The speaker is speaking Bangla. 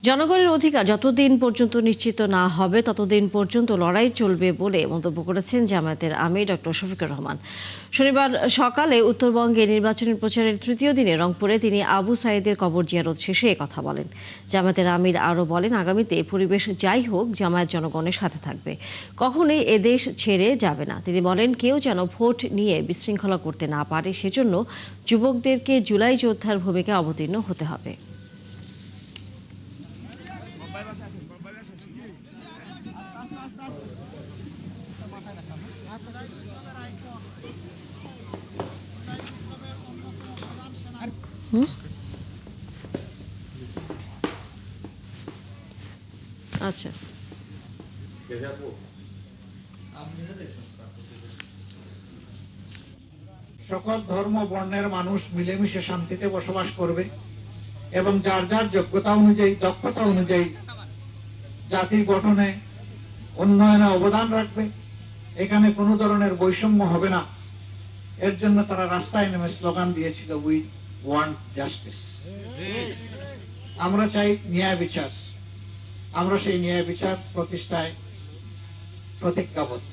জনগণের অধিকার যতদিন পর্যন্ত নিশ্চিত না হবে ততদিন পর্যন্ত লড়াই চলবে বলে মন্তব্য করেছেন জামায়াতের আমির ডক্টর শফিকুর রহমান। শনিবার সকালে উত্তরবঙ্গে নির্বাচনী প্রচারের তৃতীয় দিনে রংপুরে তিনি আবু সাঈদের কবর জিয়ারত শেষে কথা বলেন। জামায়াতের আমির আরও বলেন, আগামীতে পরিবেশ যাই হোক জামায়াত জনগণের সাথে থাকবে, কখনোই এদেশ ছেড়ে যাবে না। তিনি বলেন, কেউ যেন ভোট নিয়ে বিশৃঙ্খলা করতে না পারে, সেজন্য যুবকদেরকে জুলাই যোদ্ধার ভূমিকা অবতীর্ণ হতে হবে। আচ্ছা, সকল ধর্ম বর্ণের মানুষ মিলেমিশে শান্তিতে বসবাস করবে এবং যার যার যোগ্যতা অনুযায়ী, দক্ষতা অনুযায়ী জাতি গঠনে, উন্নয়নে অবদান রাখবে। এখানে কোনো ধরনের বৈষম্য হবে না। এর জন্য তারা রাস্তায় নেমে স্লোগান দিয়েছিল, উই ওয়ান্ট জাস্টিস। আমরা চাই ন্যায় বিচার। আমরা সেই ন্যায় বিচার প্রতিষ্ঠায় প্রতিজ্ঞাবদ্ধ।